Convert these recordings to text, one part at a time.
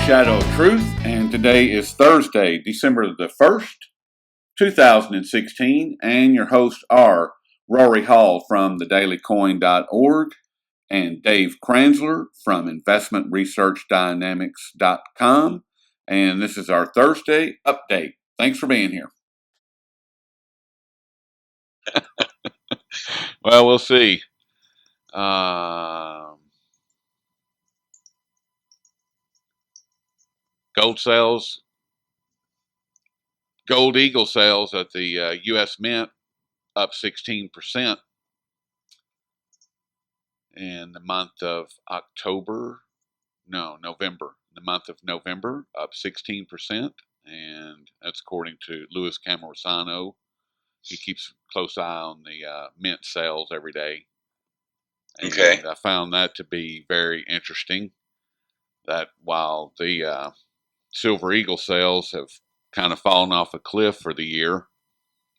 Shadow of Truth, and today is Thursday, December the 1st, 2016, and your hosts are Rory Hall from thedailycoin.org and Dave Kranzler from investmentresearchdynamics.com, and this is our Thursday update. Thanks for being here. Well, we'll see. Gold sales, Gold Eagle sales at the U.S. Mint up 16% in the month of November. The month of November, up 16%, and that's according to Louis Camersano. He keeps a close eye on the mint sales every day. And okay. I found that to be very interesting, that while the Silver Eagle sales have kind of fallen off a cliff for the year,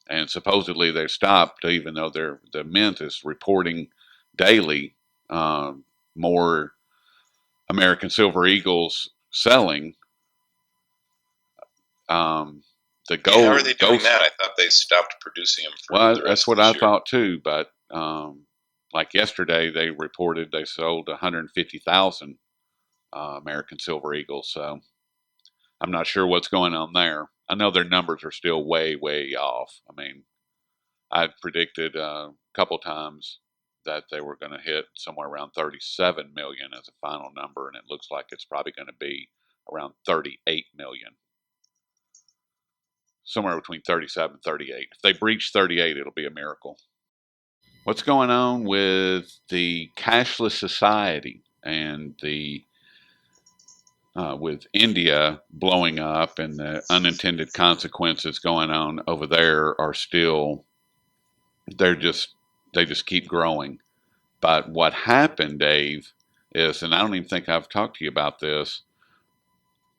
and supposedly they've stopped, even though the Mint is reporting daily more American Silver Eagles selling. The gold. How are they doing that? I thought they stopped producing them. Well, that's what I thought too. But like yesterday, they reported they sold 150,000 American Silver Eagles. So I'm not sure what's going on there. I know their numbers are still way, way off. I mean, I predicted a couple times that they were going to hit somewhere around 37 million as a final number, and it looks like it's probably going to be around 38 million. Somewhere between 37 and 38. If they breach 38, it'll be a miracle. What's going on with the cashless society and the with India blowing up, and the unintended consequences going on over there are still, they just keep growing. But what happened, Dave, is, and I don't even think I've talked to you about this,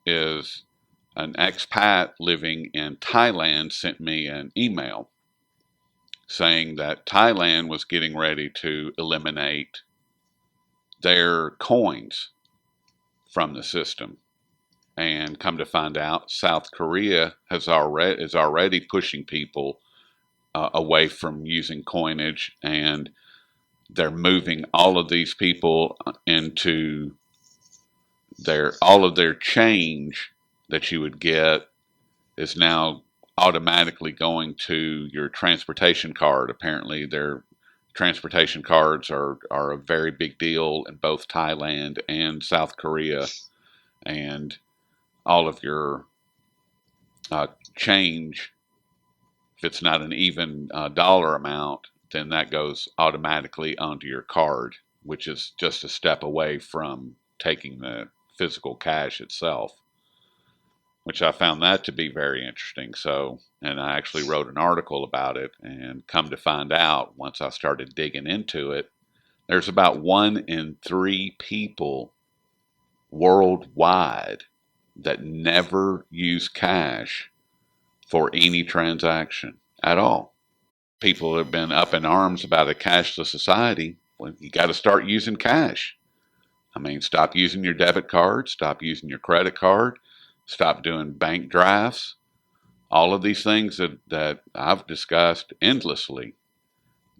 is an expat living in Thailand sent me an email saying that Thailand was getting ready to eliminate their coins from the system. And come to find out, South Korea is already pushing people away from using coinage, and they're moving all of these people into all of their change that you would get is now automatically going to your transportation card. Apparently, their transportation cards are a very big deal in both Thailand and South Korea, and all of your change, if it's not an even dollar amount, then that goes automatically onto your card, which is just a step away from taking the physical cash itself, which I found that to be very interesting. So, and I actually wrote an article about it, and come to find out, once I started digging into it, there's about 1 in 3 people worldwide that never use cash for any transaction at all. People have been up in arms about a cashless society. Well, you got to start using cash. I mean, stop using your debit card, stop using your credit card, stop doing bank drafts. All of these things that I've discussed endlessly,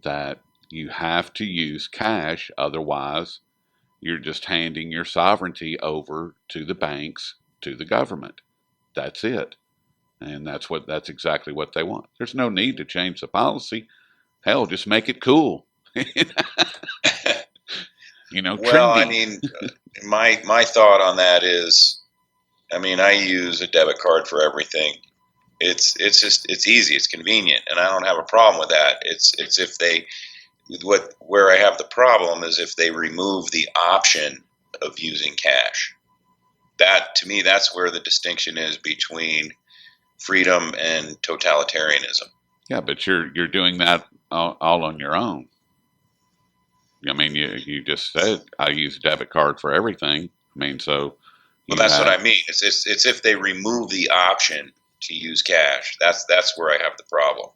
that you have to use cash, otherwise you're just handing your sovereignty over to the banks, to the government. That's it. And that's exactly what they want. There's no need to change the policy. Hell, just make it cool. Well, trendy. I mean, my thought on that is, I mean, I use a debit card for everything. It's easy, it's convenient, and I don't have a problem with that. It's if they, where I have the problem is if they remove the option of using cash. That, to me, that's where the distinction is between freedom and totalitarianism. Yeah, but you're doing that all on your own. I mean, you just said I use a debit card for everything. I mean, so. Well, that's what I mean. It's if they remove the option to use cash. That's where I have the problem.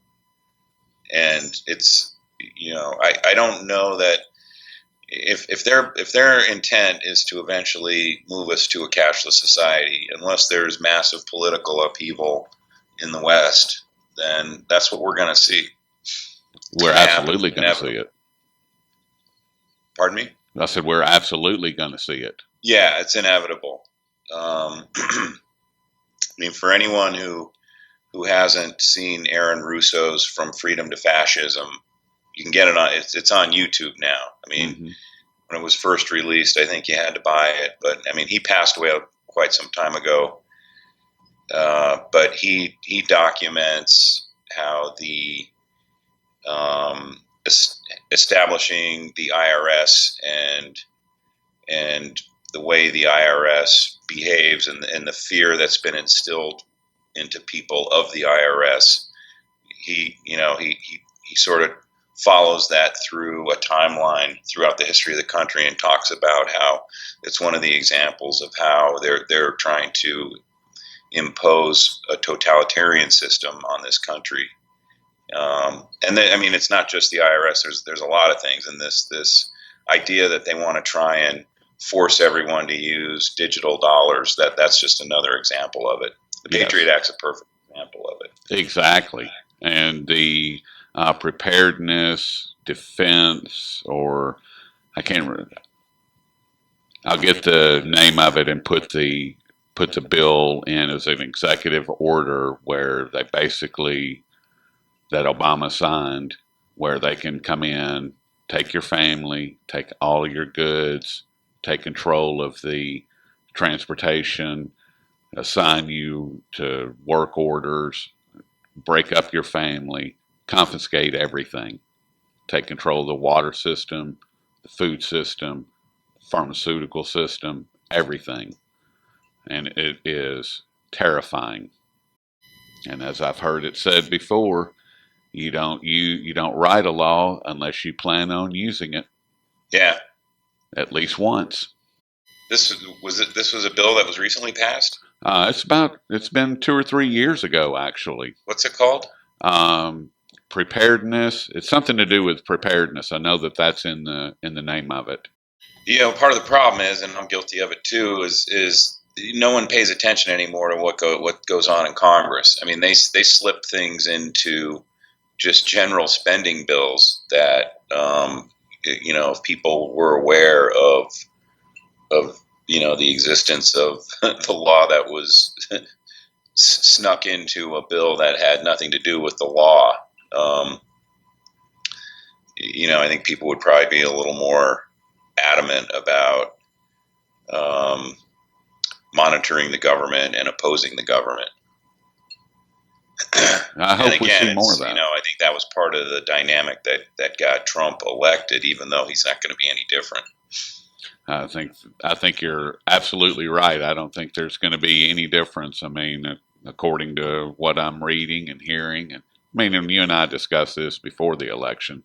And it's, I don't know that, if their intent is to eventually move us to a cashless society, unless there's massive political upheaval in the West, then that's what we're going to see. We're absolutely going to see it. Pardon me? I said we're absolutely going to see it. Yeah, it's inevitable. I mean, for anyone who hasn't seen Aaron Russo's From Freedom to Fascism, you can get it on. It's on YouTube now. I mean, when it was first released, I think you had to buy it. But I mean, he passed away quite some time ago. But he documents how the establishing the IRS and the way the IRS behaves and the fear that's been instilled into people of the IRS. He sort of follows that through a timeline throughout the history of the country and talks about how it's one of the examples of how they're trying to impose a totalitarian system on this country. And then, I mean, it's not just the IRS. There's a lot of things in this idea that they want to try and force everyone to use digital dollars. That's just another example of it. The Patriot Act's a perfect example of it. Exactly. And the preparedness, defense, or I can't remember. I'll get the name of it and put the bill in as an executive order where they basically, that Obama signed, where they can come in, take your family, take all your goods, take control of the transportation, assign you to work orders, break up your family, confiscate everything, take control of the water system, the food system, pharmaceutical system, everything. And it is terrifying. And as I've heard it said before, you don't write a law unless you plan on using it. Yeah. At least once. This was a bill that was recently passed? It's been 2 or 3 years ago, actually. What's it called? Preparedness. It's something to do with preparedness. I know that's in the name of it. You know, part of the problem is, and I'm guilty of it too, is no one pays attention anymore to what goes on in Congress. I mean, they slip things into just general spending bills that if people were aware of the existence of the law that was snuck into a bill that had nothing to do with the law. I think people would probably be a little more adamant about monitoring the government and opposing the government. I hope we see more of that. I think that was part of the dynamic that got Trump elected, even though he's not going to be any different. I think you're absolutely right. I don't think there's going to be any difference. I mean, according to what I'm reading and hearing, and you and I discussed this before the election,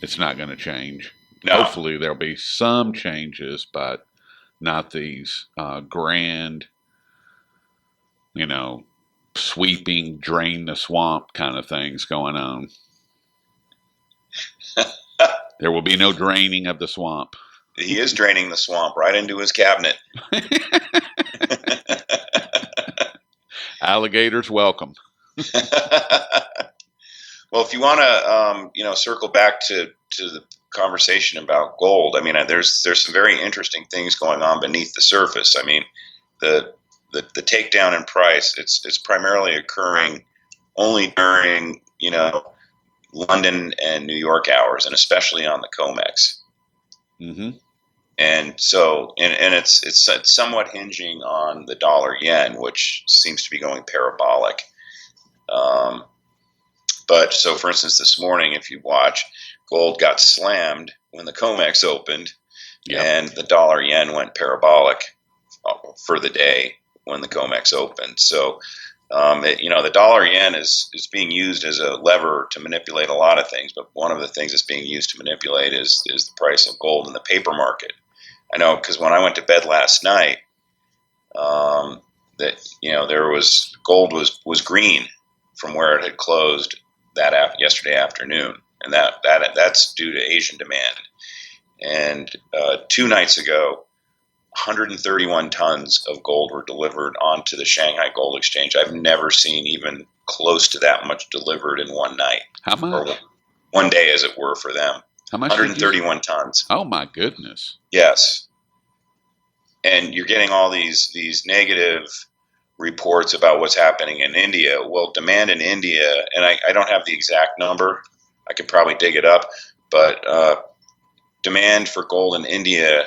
it's not going to change. No. Hopefully there'll be some changes, but not these grand, sweeping, drain the swamp kind of things going on. There will be no draining of the swamp. He is draining the swamp right into his cabinet. Alligators welcome. Well, if you want to, circle back to the conversation about gold, I mean, there's some very interesting things going on beneath the surface. I mean, the takedown in price, it's primarily occurring only during, London and New York hours, and especially on the COMEX. Mm-hmm. And so, and it's somewhat hinging on the dollar yen, which seems to be going parabolic. But so, for instance, this morning, if you watch, gold got slammed when the COMEX opened, and the dollar yen went parabolic for the day when the COMEX opened. So, the dollar yen is being used as a lever to manipulate a lot of things. But one of the things it's being used to manipulate is the price of gold in the paper market. I know because when I went to bed last night, gold was green from where it had closed yesterday afternoon, and that's due to Asian demand. And 2 nights ago, 131 tons of gold were delivered onto the Shanghai Gold Exchange. I've never seen even close to that much delivered in one night. How much? Or one day, as it were, for them. How much? 131 tons. Oh my goodness. Yes. And you're getting all these negative reports about what's happening in India. Well, demand in India, and I don't have the exact number. I could probably dig it up, but demand for gold in India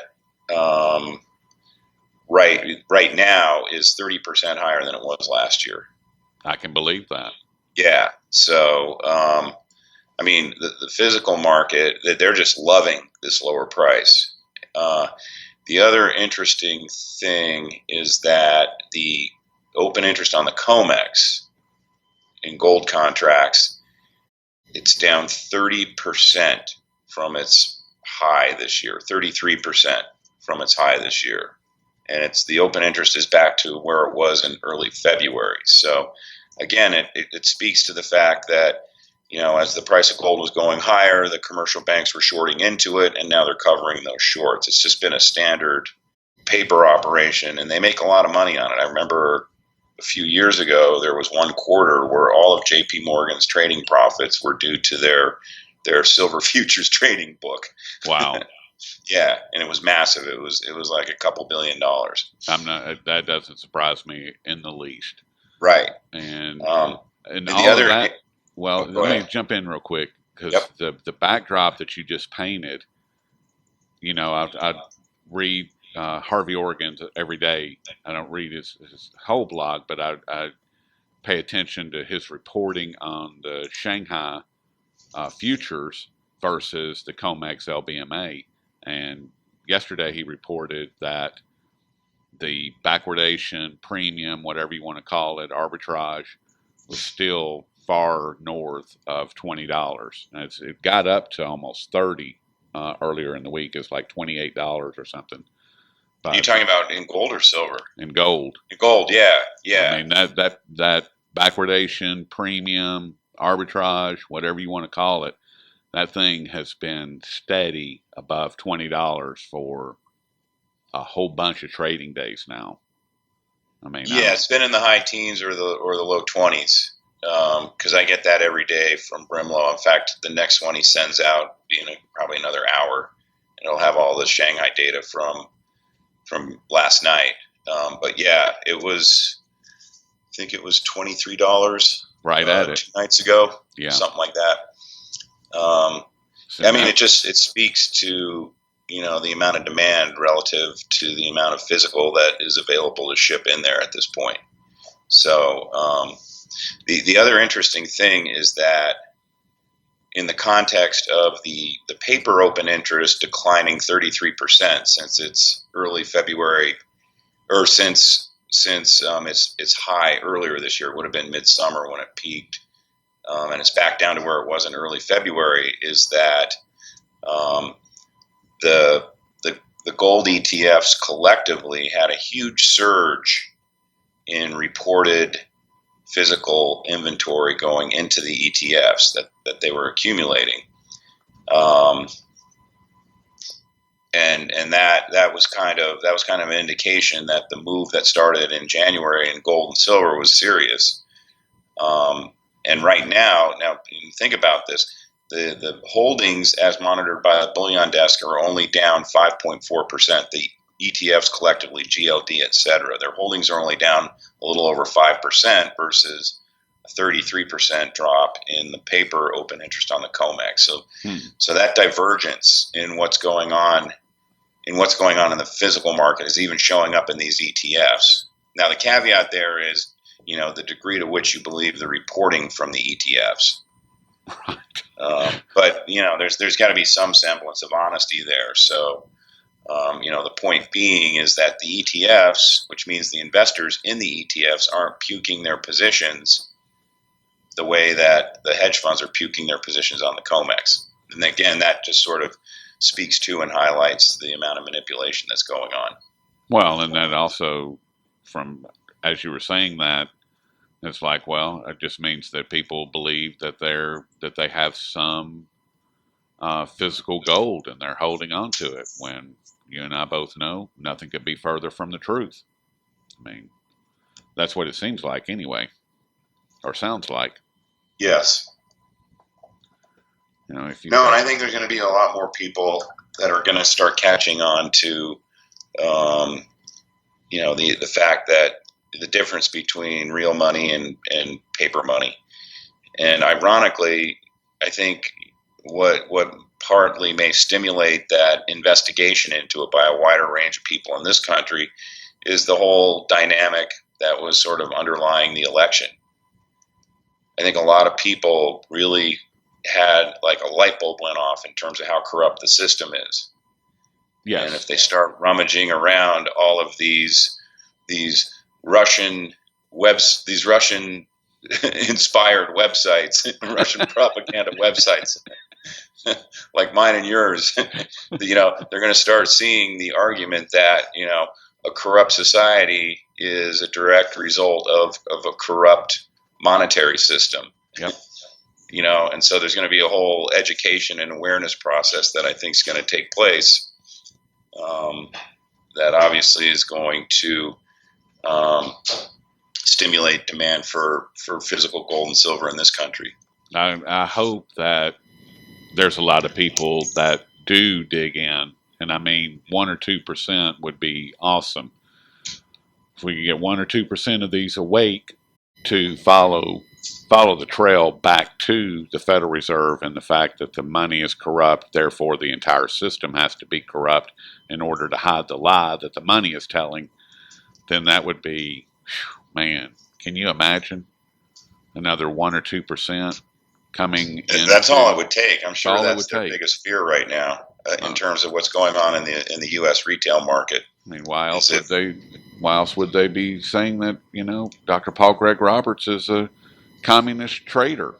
right now is 30% higher than it was last year. I can believe that. Yeah. So, I mean, the physical market, they're just loving this lower price. The other interesting thing is that the open interest on the COMEX in gold contracts, it's down 30% from its high this year, 33% from its high this year. And it's the open interest is back to where it was in early February. So again, it speaks to the fact that, you know, as the price of gold was going higher, the commercial banks were shorting into it, and now they're covering those shorts. It's just been a standard paper operation, and they make a lot of money on it. I remember a few years ago, there was one quarter where all of JP Morgan's trading profits were due to their silver futures trading book. Wow. Yeah, and it was massive. It was like a couple $2 billion. That doesn't surprise me in the least. Right. And all the other, of that. Well, go let ahead. me jump in real quick because Yep. the backdrop that you just painted. You know, I read Harvey Organ's every day. I don't read his whole blog, but I pay attention to his reporting on the Shanghai futures versus the COMEX LBMA. And yesterday he reported that the backwardation, premium, whatever you want to call it, arbitrage, was still far north of $20. And it got up to almost 30 earlier in the week. It's like $28 or something. Are you talking about in gold or silver? In gold. In gold, yeah, yeah. I mean that backwardation, premium, arbitrage, whatever you want to call it, that thing has been steady above $20 for a whole bunch of trading days now. I mean, yeah, it's been in the high teens or the low 20s. Because I get that every day from Brimlow. In fact, the next one he sends out in probably another hour, and it'll have all the Shanghai data from last night. But yeah, I think it was $23. Right at it. 2 nights ago. Yeah, something like that. So I mean, it speaks to, you know, the amount of demand relative to the amount of physical that is available to ship in there at this point. So the other interesting thing is that in the context of the paper open interest declining 33% since it's early February, or since its high earlier this year, it would have been midsummer when it peaked, and it's back down to where it was in early February, is that the gold ETFs collectively had a huge surge in reported physical inventory going into the ETFs that they were accumulating, and that was kind of an indication that the move that started in January in gold and silver was serious. And right now, think about this: the holdings as monitored by the bullion desk are only down 5.4%. The ETFs collectively, GLD, et.cetera., their holdings are only down a little over 5% versus a 33% drop in the paper open interest on the COMEX. So that divergence in what's going on in the physical market is even showing up in these ETFs. Now, the caveat there is, you know, the degree to which you believe the reporting from the ETFs. Right. But, you know, there's got to be some semblance of honesty there. So, you know, the point being is that the ETFs, which means the investors in the ETFs, aren't puking their positions the way that the hedge funds are puking their positions on the COMEX. And again, that just sort of speaks to and highlights the amount of manipulation that's going on. Well, and that also, from as you were saying that, it's like, well, it just means that people believe that they have some physical gold, and they're holding on to it when you and I both know nothing could be further from the truth. I mean, that's what it seems like anyway, or sounds like. Yes. You know, if you No, and I think there's going to be a lot more people that are going to start catching on to, the fact that the difference between real money and paper money. And ironically, I think what partly may stimulate that investigation into it by a wider range of people in this country is the whole dynamic that was sort of underlying the election. I think a lot of people really had like a light bulb went off in terms of how corrupt the system is. Yes. And if they start rummaging around all of these Russian inspired websites, Russian propaganda websites, like mine and yours, they're going to start seeing the argument that, a corrupt society is a direct result of a corrupt monetary system. Yep. And so there's going to be a whole education and awareness process that I think is going to take place. That obviously is going to stimulate demand for physical gold and silver in this country. I hope that there's a lot of people that do dig in, and I mean 1 or 2% would be awesome. If we could get 1 or 2% of these awake to follow the trail back to the Federal Reserve and the fact that the money is corrupt, therefore the entire system has to be corrupt in order to hide the lie that the money is telling, then that would be, man, can you imagine another 1 or 2% coming in? That's all it would take. I'm sure that's their take. biggest fear right now in terms of what's going on in the U.S. retail market. I mean, why else would they be saying that, Dr. Paul Greg Roberts is a communist traitor?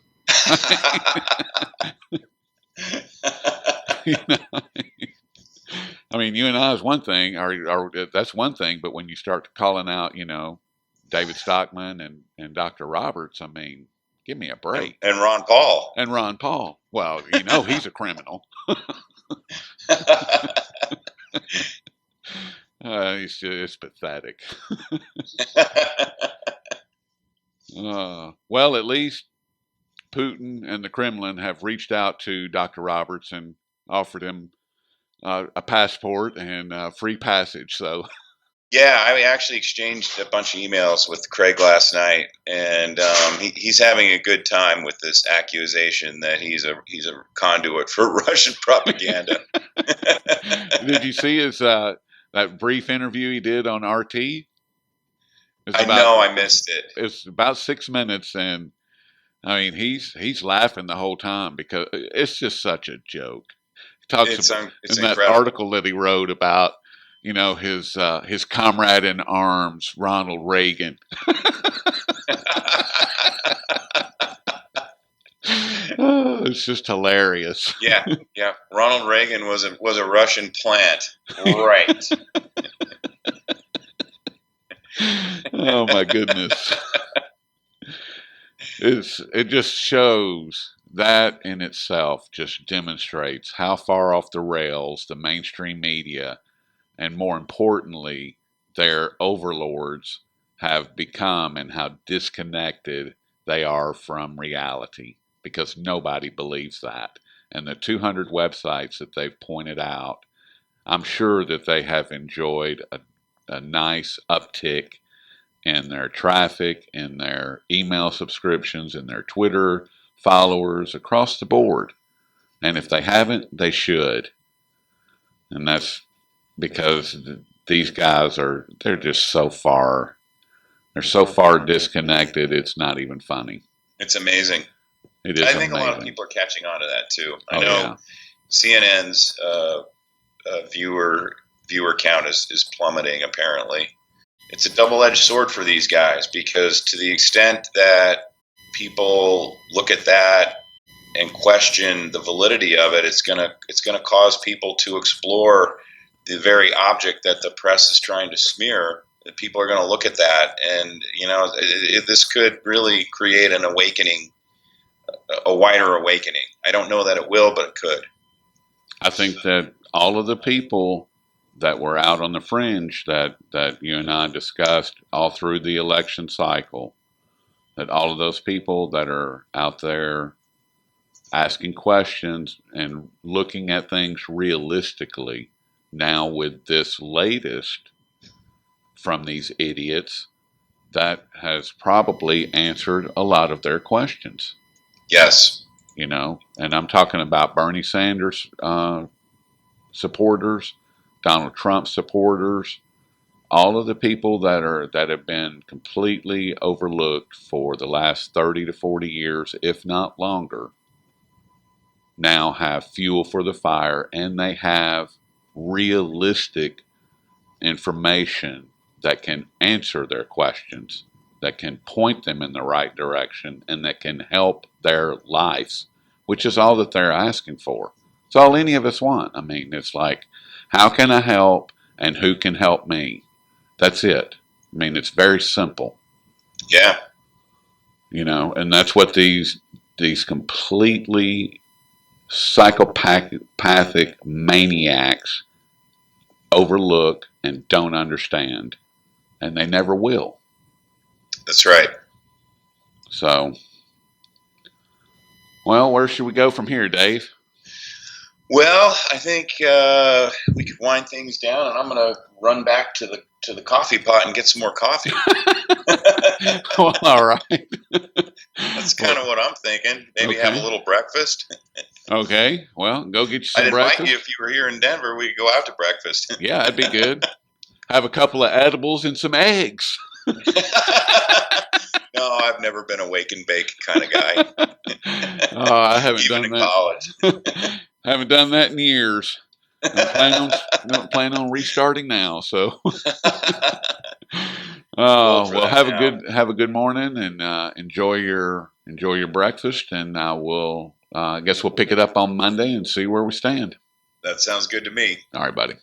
I mean, you and I is one thing, or that's one thing, but when you start calling out, David Stockman and Dr. Roberts, I mean, give me a break. And Ron Paul. And Ron Paul. Well, he's a criminal. It's pathetic. Well, at least Putin and the Kremlin have reached out to Dr. Roberts and offered him a passport and free passage. So, yeah, I actually exchanged a bunch of emails with Craig last night, and he's having a good time with this accusation that he's a conduit for Russian propaganda. Did you see his that brief interview he did on RT? I missed it. It's about 6 minutes, and I mean he's laughing the whole time because it's just such a joke. He talks about, in that article that he wrote about his comrade in arms, Ronald Reagan. Oh, it's just hilarious. Yeah. Ronald Reagan was a Russian plant, right? Oh my goodness! It just shows that in itself just demonstrates how far off the rails the mainstream media, and more importantly, their overlords have become, and how disconnected they are from reality. Because nobody believes that. And the 200 websites that they've pointed out, I'm sure that they have enjoyed a nice uptick in their traffic, in their email subscriptions, in their Twitter followers across the board. And if they haven't, they should. And that's because these guys they're just so far disconnected, it's not even funny. It's amazing. It is. I think amazing. A lot of people are catching on to that too. I know CNN's viewer count is plummeting. Apparently, it's a double-edged sword for these guys because to the extent that people look at that and question the validity of it, it's gonna cause people to explore the very object that the press is trying to smear. That people are going to look at that, and this could really create an awakening. A wider awakening. I don't know that it will, but it could. I think that all of the people that were out on the fringe that you and I discussed all through the election cycle, that all of those people that are out there asking questions and looking at things realistically now with this latest from these idiots, that has probably answered a lot of their questions. Yes. You know, and I'm talking about Bernie Sanders supporters, Donald Trump supporters, all of the people that have been completely overlooked for the last 30 to 40 years, if not longer, now have fuel for the fire, and they have realistic information that can answer their questions, that can point them in the right direction, and that can help their lives, which is all that they're asking for. It's all any of us want. I mean, it's like, how can I help and who can help me? That's it. I mean, it's very simple. Yeah. You know, and that's what these completely psychopathic maniacs overlook and don't understand, and they never will. That's right. So, well, where should we go from here, Dave? Well, I think we could wind things down, and I'm going to run back to the coffee pot and get some more coffee. Well, all right. That's kind of what I'm thinking. Maybe Okay. have a little breakfast. Okay. Well, go get you some I'd breakfast. invite you if you were here in Denver. We could go out to breakfast. Yeah, that'd be good. Have a couple of edibles and some eggs. No, I've never been a wake and bake kind of guy. Oh, I haven't Even done in that. college. Haven't done that in years. Don't plan on restarting now. So, well, have a good morning and enjoy your breakfast. And I guess we'll pick it up on Monday and see where we stand. That sounds good to me. All right, buddy.